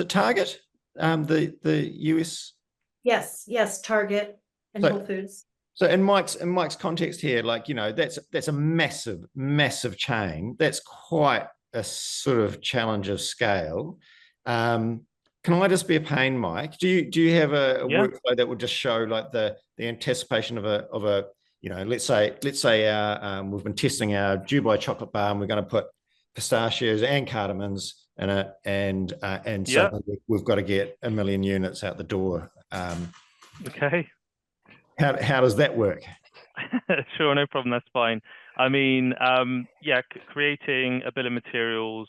Target, the US? Yes, Target and Whole Foods. So in Mike's context here, like, you know, that's a massive chain. That's quite a sort of challenge of scale. Can I just be a pain, Mike? Do you have a workflow that would just show like the anticipation of a you know, let's say we've been testing our Dubai chocolate bar, and we're going to put pistachios and cardamoms in it, and so we've got to get 1 million units out the door. Okay. How does that work? Sure, no problem. That's fine. I mean, yeah, creating a bill of materials,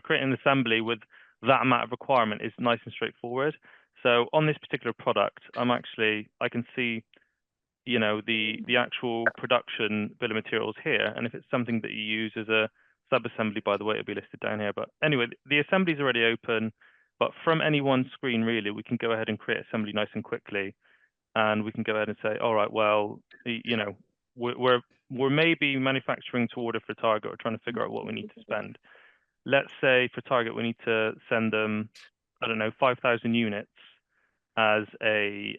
creating an assembly with that amount of requirement is nice and straightforward. So on this particular product, I can see you know, the actual production bill of materials here. And if it's something that you use as a sub-assembly, by the way, it'll be listed down here. But anyway, the assembly is already open, but from any one screen, really, we can go ahead and create assembly nice and quickly. And we can go ahead and say, all right, well, you know, we're maybe manufacturing to order for Target or trying to figure out what we need to spend. Let's say for Target, we need to send them, I don't know, 5,000 units as a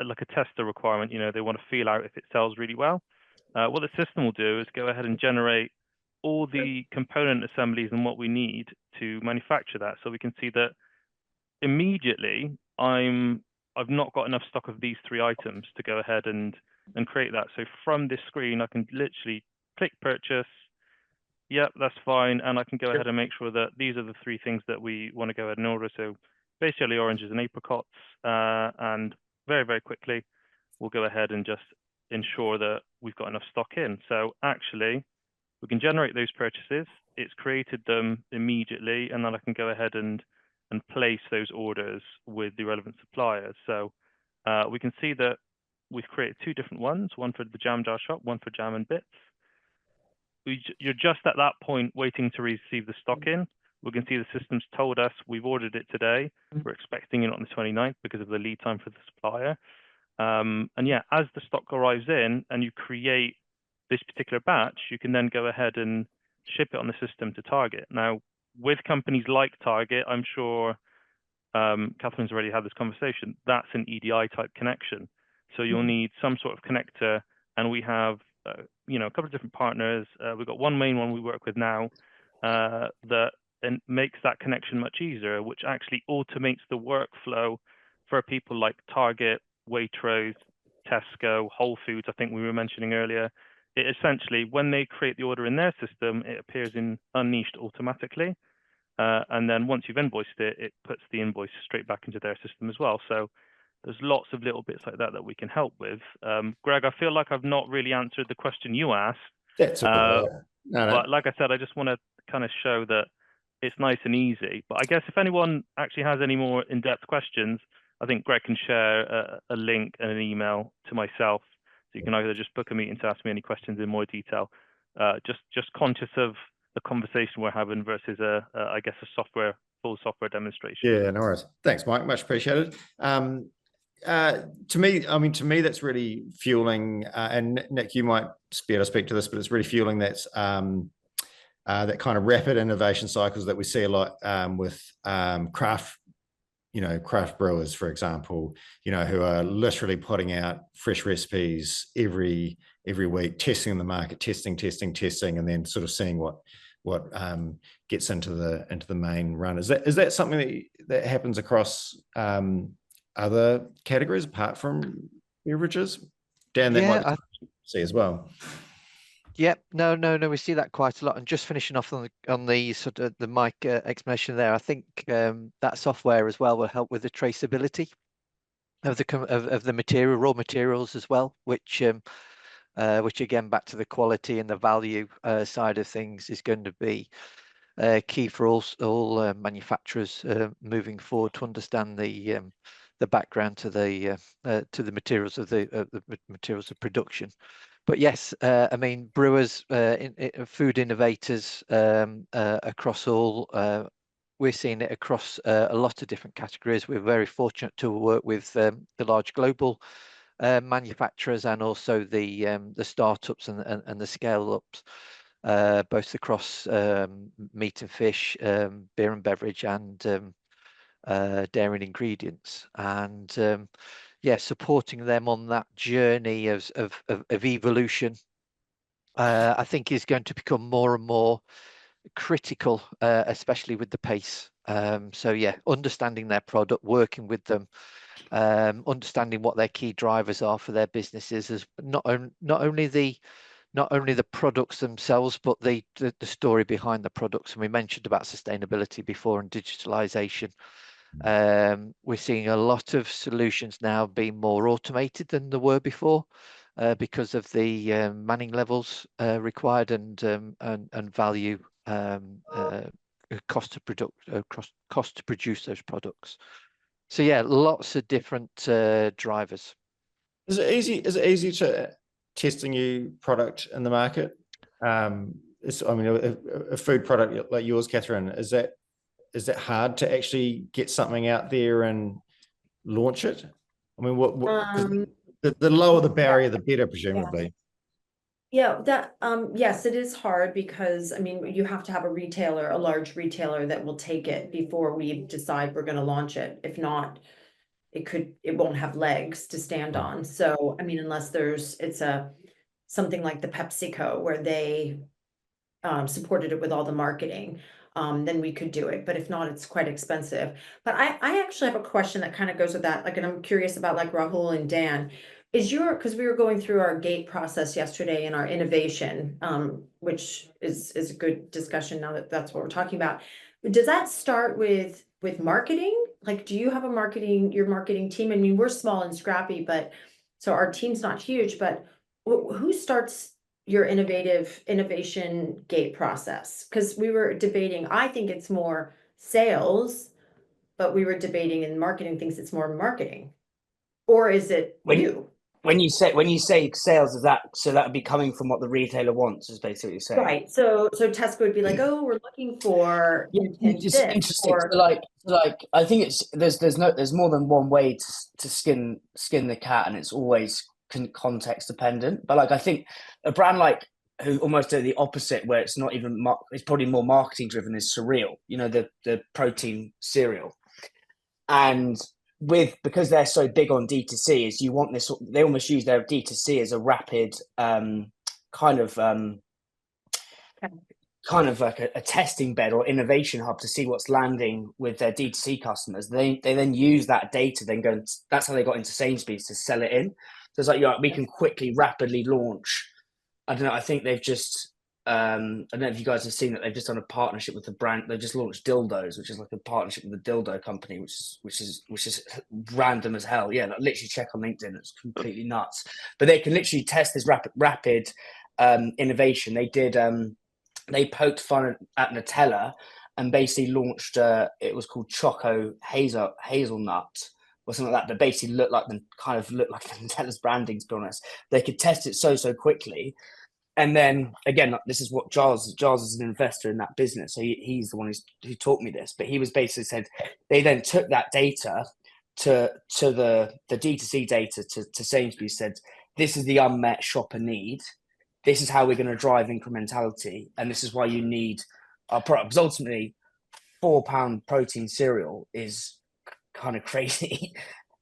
like a tester requirement. You know, they want to feel out if it sells really well. What the system will do is go ahead and generate all the component assemblies and what we need to manufacture that. So we can see that immediately I've not got enough stock of these 3 items to go ahead and create that. So from this screen, I can literally click purchase. Yep, that's fine. And I can go ahead and make sure that these are the 3 things that we want to go ahead and order. So base jelly oranges and apricots. And very, very quickly, we'll go ahead and just ensure that we've got enough stock in. So actually, we can generate those purchases. It's created them immediately, and then I can go ahead and place those orders with the relevant suppliers. So we can see that we've created 2 different ones, one for the jam jar shop, one for jam and bits. You're just at that point waiting to receive the stock in. We can see the system's told us we've ordered it today. We're expecting it on the 29th because of the lead time for the supplier. And yeah, as the stock arrives in and you create this particular batch, you can then go ahead and ship it on the system to Target. Now, with companies like Target, I'm sure Catherine's already had this conversation, that's an EDI type connection. So you'll need some sort of connector, and we have you know, a couple of different partners. We've got one main one we work with now that makes that connection much easier, which actually automates the workflow for people like Target, Waitrose, Tesco, Whole Foods, I think we were mentioning earlier. It essentially, when they create the order in their system, it appears in Unleashed automatically. And then once you've invoiced it, it puts the invoice straight back into their system as well. So there's lots of little bits like that that we can help with. Greg, I feel like I've not really answered the question you asked. That's all right. No. But like I said, I just want to kind of show that it's nice and easy. But I guess if anyone actually has any more in-depth questions, I think Greg can share a link and an email to myself. So you can either just book a meeting to ask me any questions in more detail. Just conscious of the conversation we're having versus I guess a full software demonstration. Yeah, no worries. Thanks, Mike. Much appreciated. To me, that's really fueling, and Nick, you might be able to speak to this, but it's really fueling that kind of rapid innovation cycles that we see a lot with craft brewers, for example, who are literally putting out fresh recipes every week, testing in the market, testing, and then sort of seeing what gets into the main run. Is that something that happens across other categories apart from beverages? Dan, that might be see as well. Yep. No, we see that quite a lot. And just finishing off on the sort of the Mike explanation there, I think that software as well will help with the traceability of the raw materials as well, which again, back to the quality and the value side of things, is going to be key for all manufacturers moving forward to understand the background to the materials of the materials of production. But yes, I mean, brewers, food innovators across all, we're seeing it across a lot of different categories. We're very fortunate to work with the large global manufacturers and also the startups and the scale-ups, both across meat and fish, beer and beverage, and dairy and ingredients, and supporting them on that journey of evolution, I think is going to become more and more critical, especially with the pace. So yeah, understanding their product, working with them, understanding what their key drivers are for their businesses, is not only the products themselves, but the story behind the products. And we mentioned about sustainability before and digitalization. We're seeing a lot of solutions now being more automated than there were before, because of the manning levels required and value, cost to produce those products. So yeah, lots of different drivers. Is it easy to test a new product in the market? I mean, a food product like yours, Catherine, is that hard to actually get something out there and launch it? I mean, the lower the barrier, the better, presumably. Yeah, that yes, it is hard because I mean you have to have a retailer, a large retailer that will take it before we decide we're going to launch it. If not, it won't have legs to stand on. So I mean, unless it's something like the PepsiCo where they supported it with all the marketing, then we could do it. But if not, it's quite expensive. But I actually have a question that kind of goes with that. Like, and I'm curious about like Rahul and Dan. Because we were going through our gate process yesterday in our innovation, which is a good discussion now that that's what we're talking about. Does that start with marketing? Like, do you have your marketing team? I mean, we're small and scrappy, but so our team's not huge, but who starts your innovation gate process? Because we were debating, I think it's more sales, but we were debating and marketing thinks it's more marketing. Or is it you? When you say sales, is that would be coming from what the retailer wants, is basically what you're saying. Right. So Tesco would be like, oh, we're looking for it's interesting. or like I think there's more than one way to skin the cat, and it's always context dependent. But like I think a brand like who almost do the opposite, where it's not even it's probably more marketing driven, is Surreal. You know, the protein cereal, and because they're so big on D2C, is you want this, they almost use their D2C as a rapid kind of like a testing bed or innovation hub to see what's landing with their D2C customers. They then use that data, then go, and that's how they got into Sainsbury's to sell it in. So it's like, we can quickly, rapidly launch. I don't know, I think they've just, I don't know if you guys have seen that they've just done a partnership with the brand. They just launched Dildos, which is like a partnership with a dildo company, which is random as hell. Yeah, like literally check on LinkedIn. It's completely nuts. But they can literally test this rapid innovation. They did. They poked fun at Nutella and basically launched. It was called Choco Hazelnut or something like that. That basically looked like the Nutella's branding. To be honest, they could test it so quickly. And then again, this is what Giles is an investor in that business. So he's the one who taught me this. But he was basically said they then took that data to the D2C data to Sainsbury's, said, this is the unmet shopper need. This is how we're going to drive incrementality. And this is why you need our product. Because ultimately, £4 protein cereal is kind of crazy.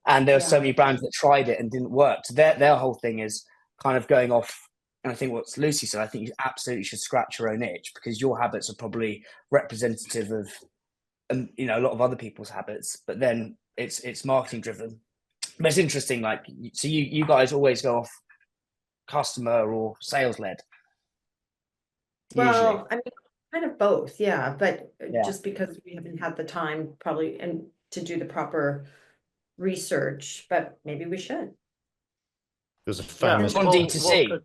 And there were so many brands that tried it and didn't work. So their whole thing is kind of going off. And I think what Lucy said, I think you absolutely should scratch your own itch, because your habits are probably representative of, a lot of other people's habits. But then it's marketing driven. But it's interesting, like, so you guys always go off customer or sales led. Well, I mean, kind of both, yeah. But just because we haven't had the time probably to do the proper research, but maybe we should. There's a famous on D2C.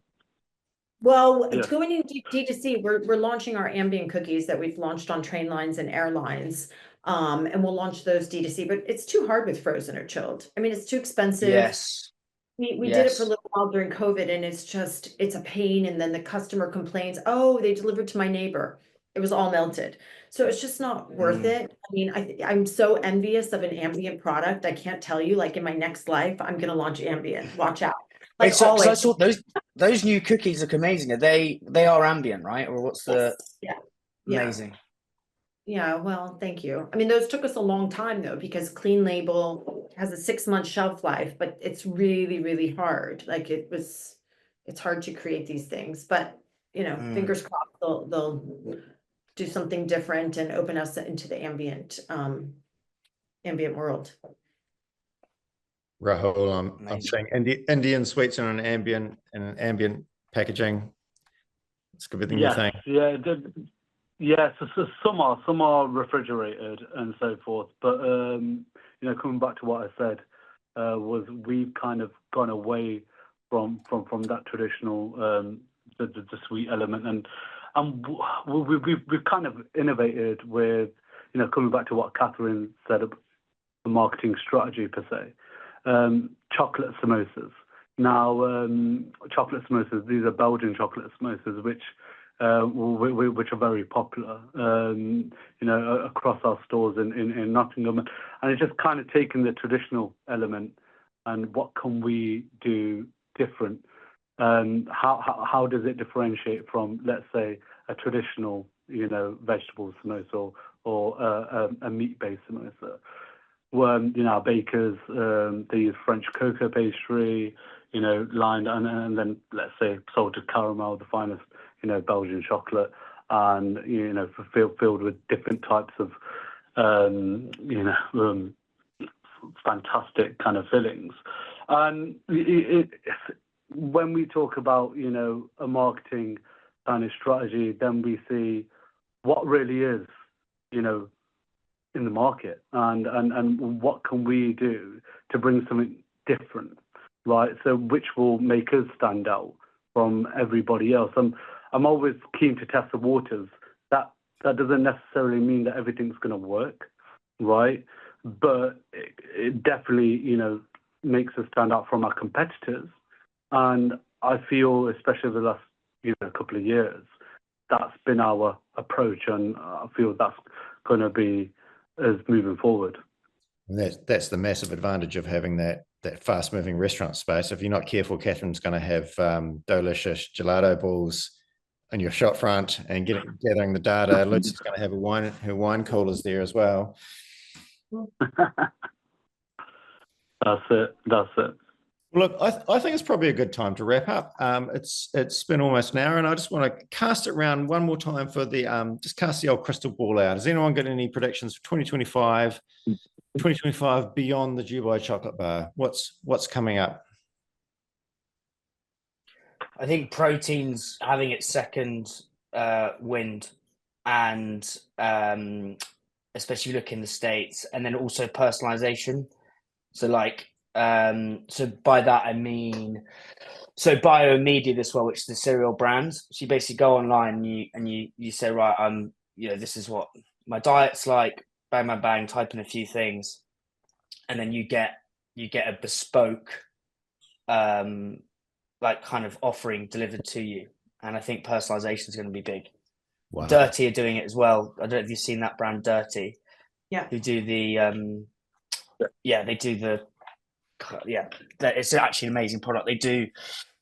Well, it's going into D2C. We're launching our ambient cookies that we've launched on train lines and airlines. And we'll launch those D2C, but it's too hard with frozen or chilled. I mean, it's too expensive. Yes. We did it for a little while during COVID, and it's a pain. And then the customer complains, oh, they delivered to my neighbor. It was all melted. So it's just not worth it. I mean, I'm so envious of an ambient product. I can't tell you, like in my next life, I'm going to launch ambient. Watch out. Like, so I saw those new cookies look amazing. They are ambient, right? Or what's the amazing? Yeah, well, thank you. I mean, those took us a long time though, because Clean Label has a 6-month shelf life, but it's really, really hard. Like it's hard to create these things, but fingers crossed they'll do something different and open us into the ambient world. Rahul, I'm saying Indian sweets in an ambient packaging. It's everything you think. So some are refrigerated and so forth. But coming back to what I said, was we've kind of gone away from that traditional the sweet element, and we've kind of innovated with coming back to what Catherine said about the marketing strategy per se. Chocolate samosas. Now, chocolate samosas, these are Belgian chocolate samosas, which are very popular, across our stores in Nottingham. And it's just kind of taking the traditional element and what can we do different? How does it differentiate from, let's say, a traditional, vegetable samosa or a meat-based samosa? Our bakers, they use French cocoa pastry, lined and then let's say salted caramel, the finest, Belgian chocolate, and filled with different types of, fantastic kind of fillings. And when we talk about, a marketing kind of strategy, then we see what really is, in the market, and what can we do to bring something different, right? So which will make us stand out from everybody else. I'm always keen to test the waters. That doesn't necessarily mean that everything's going to work, right? But it definitely, makes us stand out from our competitors. And I feel, especially over the last, couple of years, that's been our approach, and I feel that's going to be us moving forward. And that's the massive advantage of having that fast-moving restaurant space. If you're not careful, Catherine's going to have delicious gelato balls in your shop front and gathering the data. Lucy's going to have her wine coolers there as well. That's it. Look, I think it's probably a good time to wrap up. It's been almost an hour, and I just want to cast it around one more time for the just cast the old crystal ball out. Has anyone got any predictions for 2025? 2025 beyond the Dubai chocolate bar? What's coming up? I think protein's having its second wind, and especially look in the States, and then also personalization. So so by that I mean, so BioImmediate as well, which is the cereal brand. So you basically go online and you say, right, this is what my diet's like, bang, bang, bang, type in a few things, and then you get a bespoke kind of offering delivered to you. And I think personalization is going to be big. Wow. Dirty are doing it as well. I don't know if you've seen that brand Dirty. Yeah. Who do the it's actually an amazing product. They do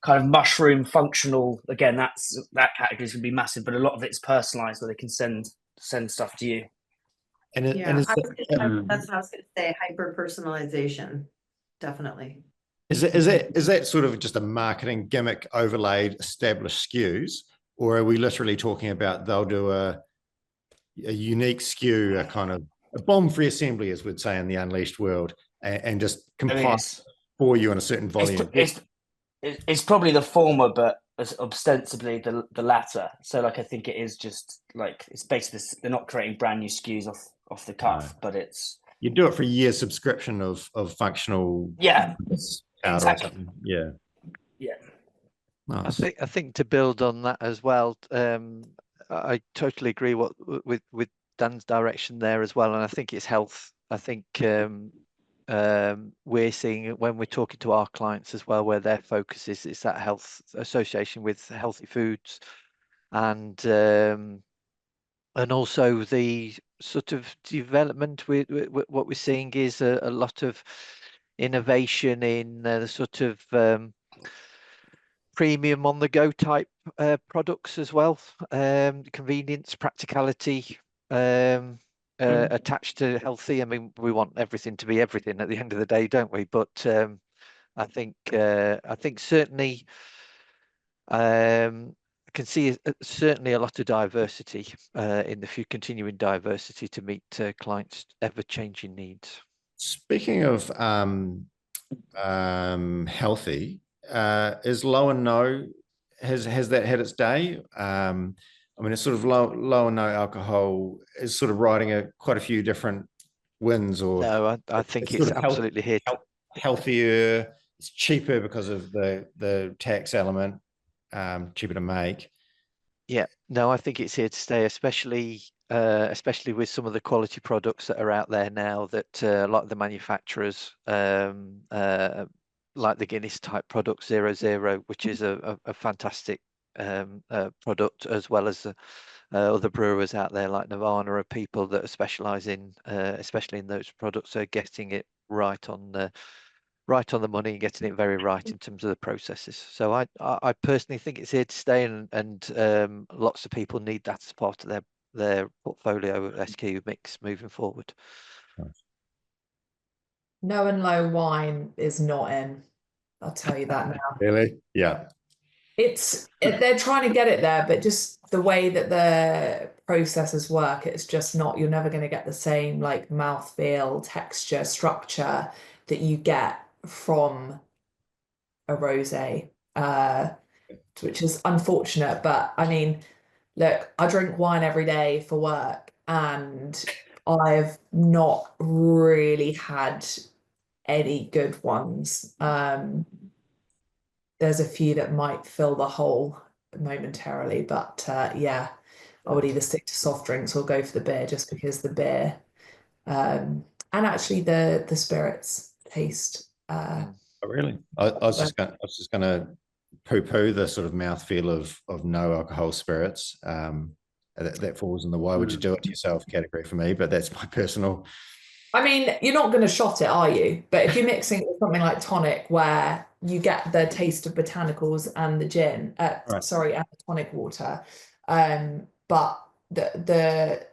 kind of mushroom functional. Again, that category is going to be massive, but a lot of it's personalized where they can send stuff to you. That's how I was going to say, hyper personalization, definitely. Is that sort of just a marketing gimmick overlaid established SKUs, or are we literally talking about they'll do a unique SKU, a kind of a bomb-free assembly, as we'd say in the Unleashed world, and just compile for you in a certain volume? It's probably the former, but ostensibly the latter. So I think it is just it's basically they're not creating brand new SKUs off the cuff, but it's you do it for a year's subscription of functional. Yeah, exactly. Yeah. Nice. I think to build on that as well, I totally agree with Dan's direction there as well, and I think it's health. I think we're seeing when we're talking to our clients as well, where their focus is that health association with healthy foods, and also the sort of development with what we're seeing is a lot of innovation in the sort of premium on the go type products as well, convenience, practicality, attached to healthy. I mean, we want everything to be everything at the end of the day, don't we? But I think certainly I can see certainly a lot of diversity in the continuing diversity to meet clients' ever-changing needs. Speaking of healthy, is low and no, has that had its day? I mean, it's sort of low and no alcohol is sort of riding quite a few different winds. Or no, I think it's absolutely here. Healthier. It's cheaper because of the tax element. Cheaper to make. Yeah, no, I think it's here to stay, especially with some of the quality products that are out there now, that a lot of the manufacturers, like the Guinness type product 00, which is a fantastic product, as well as other brewers out there like Nirvana, are people that specialize in especially in those products, are getting it right on the money and getting it very right in terms of the processes. So I personally think it's here to stay, and lots of people need that as part of their portfolio SKU mix moving forward. No and low wine is not in. I'll tell you that now. Really? Yeah. They're trying to get it there, but just the way that the processes work, it's just not, you're never going to get the same like mouthfeel, texture, structure that you get from a rosé, which is unfortunate. But I mean, look, I drink wine every day for work, and I've not really had any good ones. There's a few that might fill the hole momentarily, but yeah, I would either stick to soft drinks or go for the beer, just because the beer and actually the spirits taste. Oh, really? I was just going to poo-poo the sort of mouthfeel of no alcohol spirits. That falls in the why would you do it to yourself category for me, but that's my personal. I mean, you're not going to shot it, are you? But if you're mixing it with something like tonic, where you get the taste of botanicals and the gin, Right. sorry, and the tonic water, but the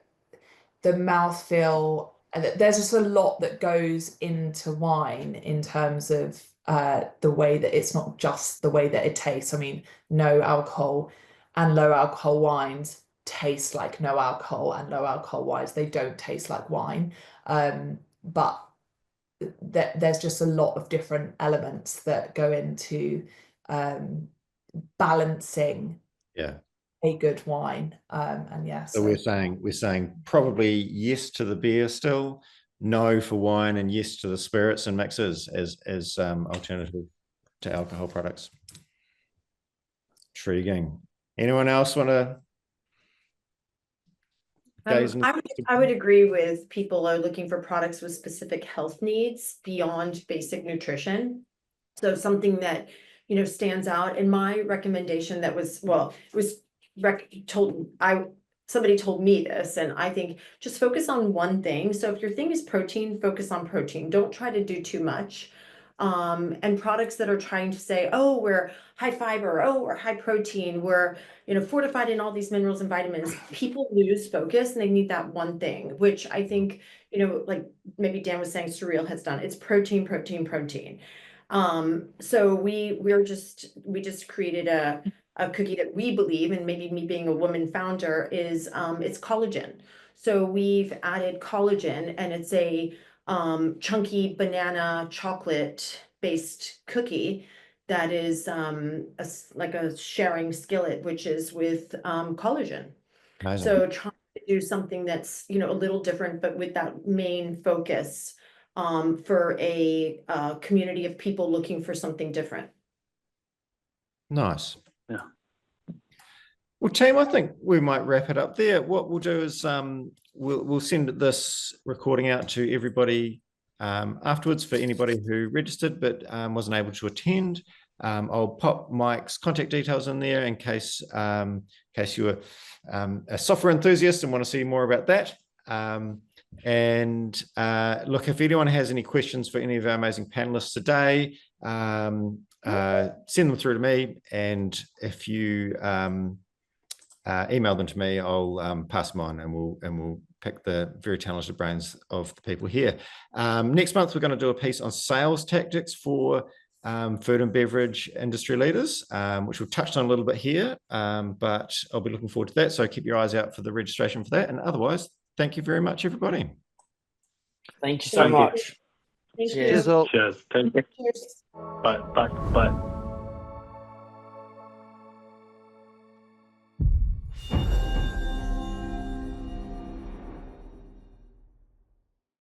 mouthfeel, there's just a lot that goes into wine in terms of the way that it's not just the way that it tastes. I mean, no alcohol and low alcohol wines taste like no alcohol, and low alcohol wines, they don't taste like wine. But there's just a lot of different elements that go into balancing a good wine. And yeah, so we're saying probably yes to the beer still, no for wine, and yes to the spirits and mixers as alternative to alcohol products. Intriguing. Anyone else want to? I would agree with people are looking for products with specific health needs beyond basic nutrition. So something that, stands out. In my recommendation, that was, well, it was somebody told me this, and I think just focus on one thing. So if your thing is protein, focus on protein. Don't try to do too much. And products that are trying to say, oh, we're high fiber, oh, we're high protein, we're, fortified in all these minerals and vitamins, people lose focus and they need that one thing, which I think, like maybe Dan was saying, Surreal has done. It's protein, protein, protein. So we just created a cookie that we believe, and maybe me being a woman founder, is it's collagen. So we've added collagen, and it's a chunky banana chocolate based cookie that is like a sharing skillet, which is with collagen. Amazing. So trying to do something that's a little different, but with that main focus for a community of people looking for something different. Nice. Yeah. Well, team, I think we might wrap it up there. What we'll do is we'll send this recording out to everybody afterwards for anybody who registered but wasn't able to attend. I'll pop Mike's contact details in there in case you're a software enthusiast and want to see more about that. Look, if anyone has any questions for any of our amazing panelists today, send them through to me, and if you email them to me, I'll pass them on, and we'll pick the very talented brains of the people here. Next month, we're going to do a piece on sales tactics for food and beverage industry leaders, which we've touched on a little bit here, but I'll be looking forward to that. So keep your eyes out for the registration for that. And otherwise, thank you very much, everybody. Thank you so much. Thank you. Cheers. Cheers all. Cheers. Thank you. Cheers. Bye.